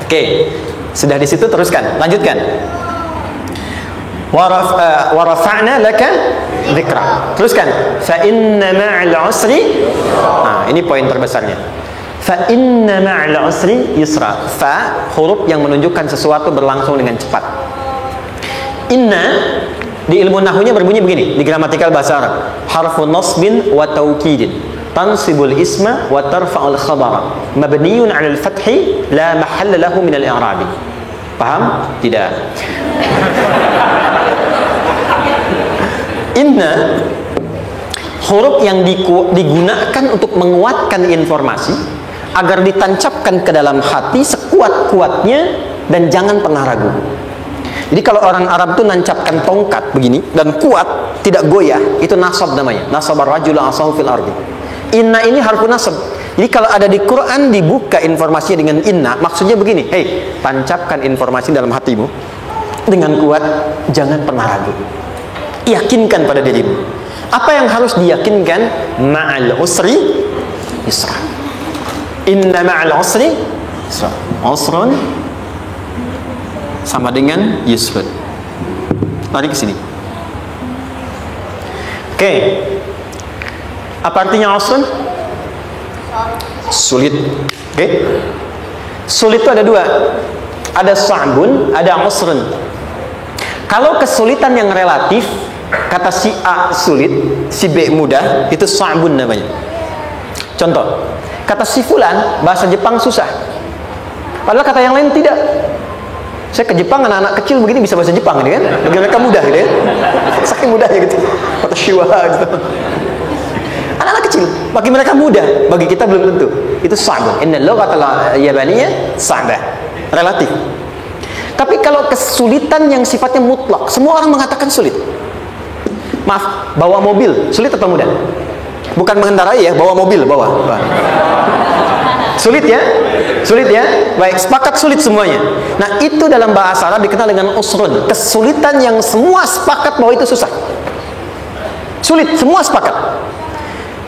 Oke. Sudah di situ teruskan. Lanjutkan. Warafa'na laka dzikra. Teruskan. Fa inna ma'al usri. Nah, ini poin terbesarnya. Fa inna ma'al usri yusra. Fa huruf yang menunjukkan sesuatu berlangsung dengan cepat. Inna di ilmu nahwunya berbunyi begini, di gramatikal bahasa Arab. Harfu nasbin wa taukidin. Tansibul isma wa tarfa'ul khabara. Mabniyun 'alal fathi la mahalla lahu min al-i'rab. Paham? Tidak. Inna huruf yang digunakan untuk menguatkan informasi agar ditancapkan ke dalam hati sekuat-kuatnya dan jangan pernah ragu. Jadi kalau orang Arab itu nancapkan tongkat begini dan kuat, tidak goyah, itu nasab namanya. Nasabar rajul asahu fil ardi. Inna ini harfu nasab. Jadi kalau ada di Quran dibuka informasinya dengan inna, maksudnya begini, hei, tancapkan informasi dalam hatimu dengan kuat, jangan pernah ragu. Yakinkan pada dirimu. Apa yang harus diyakinkan? Ma'al usri yusra. Inna ma'al usri yusra. Usrun sama dengan yusrun. Mari ke sini. Oke. Apa artinya usrun? Sulit. Oke. Sulit itu ada dua. Ada sa'bun, ada usrun. Kalau kesulitan yang relatif, kata si A sulit, si B mudah, itu sa'bun namanya. Contoh, kata si fulan bahasa Jepang susah, padahal kata yang lain tidak. Saya ke Jepang, anak-anak kecil begini bisa bahasa Jepang ini kan, bagi mereka mudah gitu ya, saking mudahnya gitu, kata shiwa gitu. Anak-anak kecil, bagi mereka mudah, bagi kita belum tentu. Itu sa'bun. Innal lughatal yabaniyah sa'bah, relatif. Tapi kalau kesulitan yang sifatnya mutlak, semua orang mengatakan sulit. Maaf, bawa mobil sulit atau mudah? Bukan mengendarai ya, bawa mobil, bawa. Sulit ya? Sulit ya? Baik, sepakat sulit semuanya. Nah, itu dalam bahasa Arab dikenal dengan usrun. Kesulitan yang semua sepakat bahwa itu susah. Sulit, semua sepakat.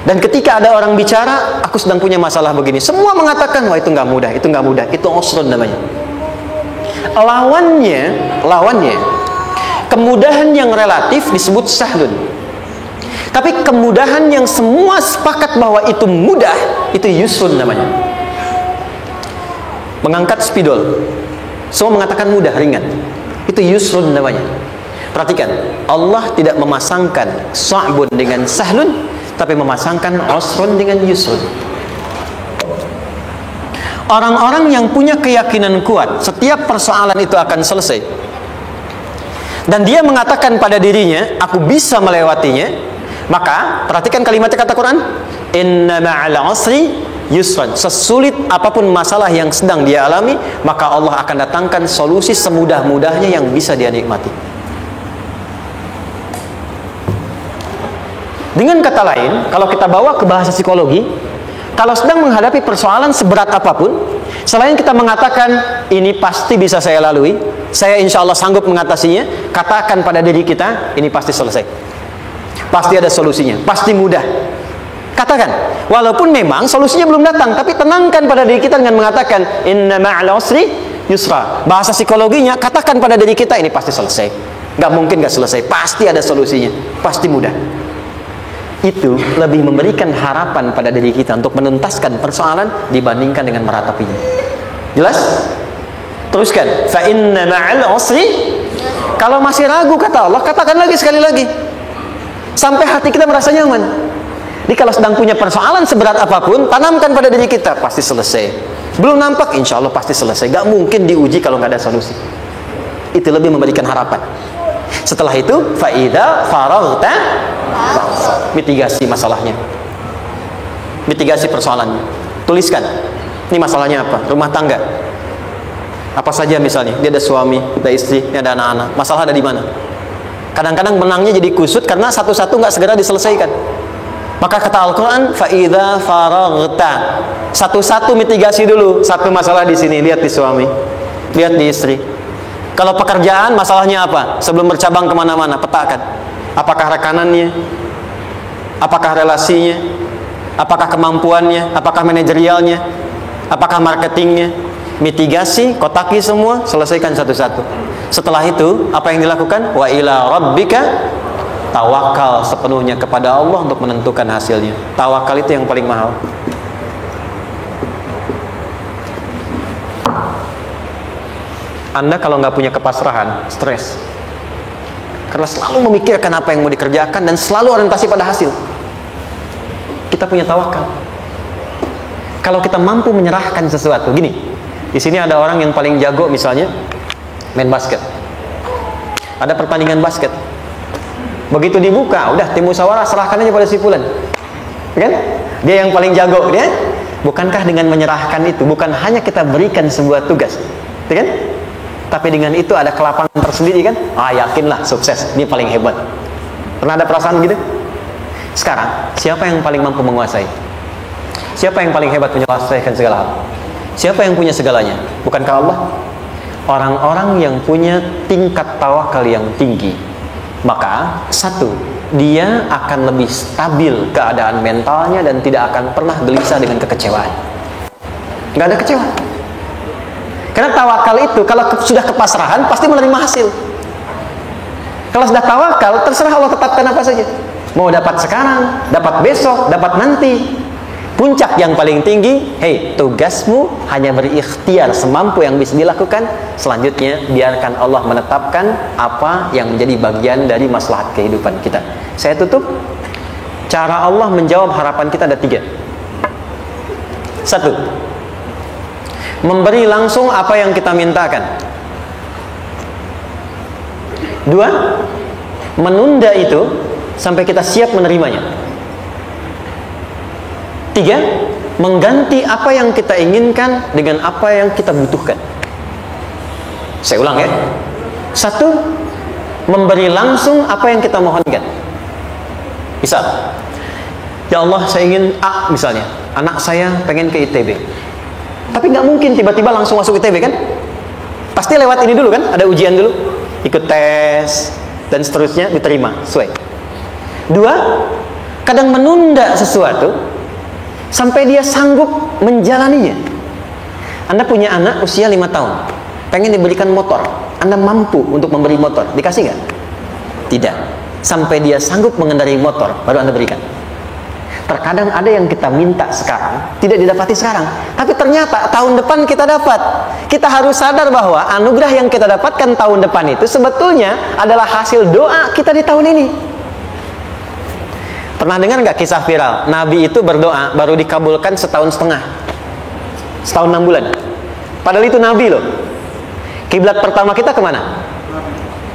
Dan ketika ada orang bicara, aku sedang punya masalah begini, semua mengatakan, wah itu nggak mudah, itu nggak mudah. Itu usrun namanya. Lawannya, kemudahan yang relatif disebut sahlun. Tapi kemudahan yang semua sepakat bahwa itu mudah, itu yusrun namanya. Mengangkat spidol, semua mengatakan mudah, ringan, itu yusrun namanya. Perhatikan, Allah tidak memasangkan sa'bun dengan sahlun, tapi memasangkan usrun dengan yusrun. Orang-orang yang punya keyakinan kuat, setiap persoalan itu akan selesai, dan dia mengatakan pada dirinya, aku bisa melewatinya. Maka perhatikan kalimat kata Quran, inna ma'al usri yusran. Sesulit apapun masalah yang sedang dia alami, maka Allah akan datangkan solusi semudah-mudahnya yang bisa dia nikmati. Dengan kata lain, kalau kita bawa ke bahasa psikologi, kalau sedang menghadapi persoalan seberat apapun, selain kita mengatakan ini pasti bisa saya lalui, saya insya Allah sanggup mengatasinya, katakan pada diri kita, ini pasti selesai, pasti ada solusinya, pasti mudah. Katakan, walaupun memang solusinya belum datang, tapi tenangkan pada diri kita dengan mengatakan inna ma'al usri yusra. Bahasa psikologinya, katakan pada diri kita, ini pasti selesai, Nggak mungkin nggak selesai, pasti ada solusinya, pasti mudah. Itu lebih memberikan harapan pada diri kita untuk menuntaskan persoalan dibandingkan dengan meratapinya. Jelas? Teruskan. Fa inna ma'al usri. Kalau masih ragu kata Allah, katakan lagi sekali lagi sampai hati kita merasa nyaman. Jadi kalau sedang punya persoalan seberat apapun, tanamkan pada diri kita, pasti selesai. Belum nampak, insya Allah pasti selesai. Gak mungkin diuji kalau nggak ada solusi. Itu lebih memberikan harapan. Setelah itu, fa'idha faraghta, mitigasi masalahnya, mitigasi persoalannya. Tuliskan, ini masalahnya apa? Rumah tangga, apa saja misalnya. Dia ada suami, ada istri, ada anak-anak. Masalah ada di mana? Kadang-kadang menangnya jadi kusut karena satu-satu nggak segera diselesaikan. Maka kata Al-Quran, fa'idha faraghta, satu-satu mitigasi dulu. Satu masalah di sini, lihat di suami, lihat di istri. Kalau pekerjaan, masalahnya apa? Sebelum bercabang kemana-mana, petakan. Apakah rekanannya? Apakah relasinya? Apakah kemampuannya? Apakah manajerialnya? Apakah marketingnya? Mitigasi, kotaki semua, selesaikan satu-satu. Setelah itu, apa yang dilakukan? Wa ila rabbika, tawakal sepenuhnya kepada Allah untuk menentukan hasilnya. Tawakal itu yang paling mahal. Anda kalau nggak punya kepasrahan, stres. Karena selalu memikirkan apa yang mau dikerjakan dan selalu orientasi pada hasil. Kita punya tawakal. Kalau kita mampu menyerahkan sesuatu, gini. Di sini ada orang yang paling jago misalnya main basket. Ada pertandingan basket. Begitu dibuka, udah tim musyawarah serahkan aja pada si fulan. Kan? Dia yang paling jago, dia. Bukankah dengan menyerahkan itu bukan hanya kita berikan sebuah tugas, kan? Tapi dengan itu ada kelapangan tersendiri kan? Yakinlah sukses, dia paling hebat. Pernah ada perasaan begitu? Sekarang, siapa yang paling mampu menguasai? Siapa yang paling hebat menyelesaikan segala hal? Siapa yang punya segalanya? Bukankah Allah? Orang-orang yang punya tingkat tawakal yang tinggi, maka satu, dia akan lebih stabil keadaan mentalnya dan tidak akan pernah gelisah dengan kekecewaan. Nggak ada kecewa. Karena tawakal itu kalau sudah kepasrahan pasti menerima hasil. Kalau sudah tawakal, terserah Allah tetapkan apa saja. Mau dapat sekarang, dapat besok, dapat nanti. Puncak yang paling tinggi, tugasmu hanya berikhtiar semampu yang bisa dilakukan. Selanjutnya biarkan Allah menetapkan apa yang menjadi bagian dari maslahat kehidupan kita. Saya tutup. Cara Allah menjawab harapan kita ada 3. 1, memberi langsung apa yang kita mintakan. 2, menunda itu sampai kita siap menerimanya. 3, mengganti apa yang kita inginkan dengan apa yang kita butuhkan. Saya ulang ya. 1, memberi langsung apa yang kita mohonkan. Misal, ya Allah saya ingin A misalnya, anak saya pengen ke ITB. Tapi nggak mungkin tiba-tiba langsung masuk ITB kan? Pasti lewat ini dulu kan? Ada ujian dulu, ikut tes dan seterusnya diterima sesuai. 2, kadang menunda sesuatu sampai dia sanggup menjalaninya. Anda punya anak usia 5 tahun, pengen diberikan motor. Anda mampu untuk memberi motor, dikasih nggak? Tidak. Sampai dia sanggup mengendarai motor, baru Anda berikan. Terkadang ada yang kita minta sekarang tidak didapati sekarang, tapi ternyata tahun depan kita dapat. Kita harus sadar bahwa anugerah yang kita dapatkan tahun depan itu sebetulnya adalah hasil doa kita di tahun ini. Pernah dengar nggak kisah viral? Nabi itu berdoa baru dikabulkan setahun setengah, setahun 6 bulan. Padahal itu Nabi loh. Kiblat pertama kita kemana?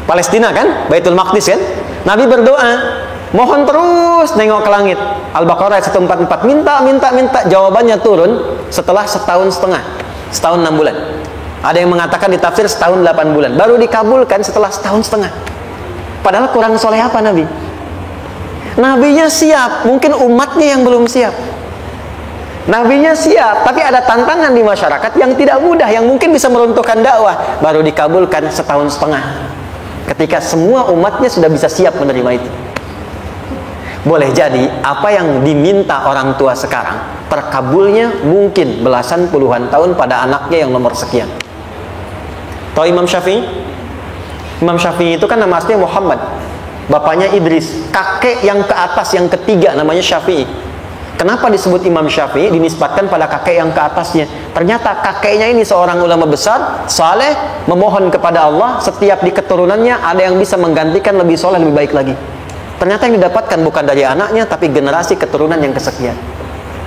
Palestina kan? Baitul Maqdis kan? Nabi berdoa, mohon terus nengok ke langit. Al-Baqarah 144, minta, jawabannya turun setelah setahun setengah, setahun 6 bulan. Ada yang mengatakan di tafsir setahun 8 bulan, baru dikabulkan setelah setahun setengah. Padahal kurang soleh apa Nabi? Nabinya siap, mungkin umatnya yang belum siap. Nabinya siap, tapi ada tantangan di masyarakat yang tidak mudah, yang mungkin bisa meruntuhkan dakwah. Baru dikabulkan setahun setengah, ketika semua umatnya sudah bisa siap menerima itu. Boleh jadi apa yang diminta orang tua sekarang terkabulnya mungkin belasan puluhan tahun pada anaknya yang nomor sekian. Tahu Imam Syafi'i? Imam Syafi'i itu kan nama aslinya Muhammad, bapaknya Idris, kakek yang ke atas yang ketiga namanya Syafi'i. Kenapa disebut Imam Syafi'i? Dinisbatkan pada kakek yang ke atasnya. Ternyata kakeknya ini seorang ulama besar, saleh, memohon kepada Allah, setiap di keturunannya ada yang bisa menggantikan lebih soleh, lebih baik lagi. Ternyata yang didapatkan bukan dari anaknya, tapi generasi keturunan yang kesekian.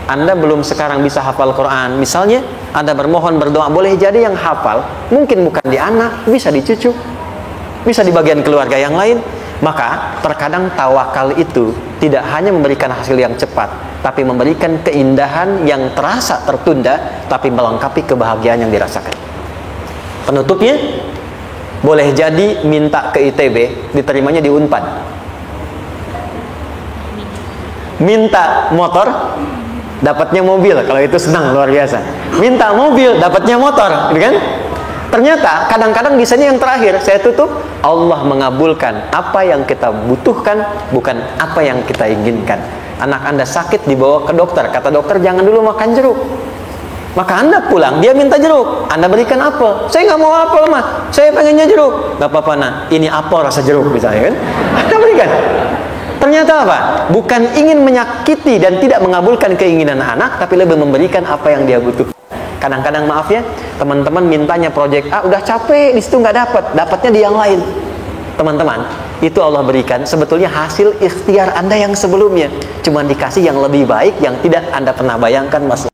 Anda belum sekarang bisa hafal Quran, misalnya Anda bermohon, berdoa, boleh jadi yang hafal mungkin bukan di anak, bisa di cucu, bisa di bagian keluarga yang lain. Maka terkadang tawakal itu tidak hanya memberikan hasil yang cepat, tapi memberikan keindahan yang terasa tertunda, tapi melengkapi kebahagiaan yang dirasakan. Penutupnya, boleh jadi minta ke ITB, diterimanya di Unpad. Minta motor, dapatnya mobil. Kalau itu senang, luar biasa. Minta mobil, dapatnya motor, gitu kan? Ternyata kadang-kadang di sini yang terakhir saya tutup, Allah mengabulkan apa yang kita butuhkan, bukan apa yang kita inginkan. Anak Anda sakit, dibawa ke dokter, kata dokter jangan dulu makan jeruk. Maka Anda pulang, dia minta jeruk, Anda berikan apel. Saya nggak mau apel mah, saya pengennya jeruk. Nggak apa-apa nak, ini apel rasa jeruk misalnya kan? Anda berikan. Ternyata apa? Bukan ingin menyakiti dan tidak mengabulkan keinginan anak, tapi lebih memberikan apa yang dia butuh. Kadang-kadang maaf ya, teman-teman mintanya proyek A, udah capek di situ nggak dapat, dapatnya di yang lain. Teman-teman, itu Allah berikan sebetulnya hasil ikhtiar Anda yang sebelumnya, cuma dikasih yang lebih baik yang tidak Anda pernah bayangkan, Mas.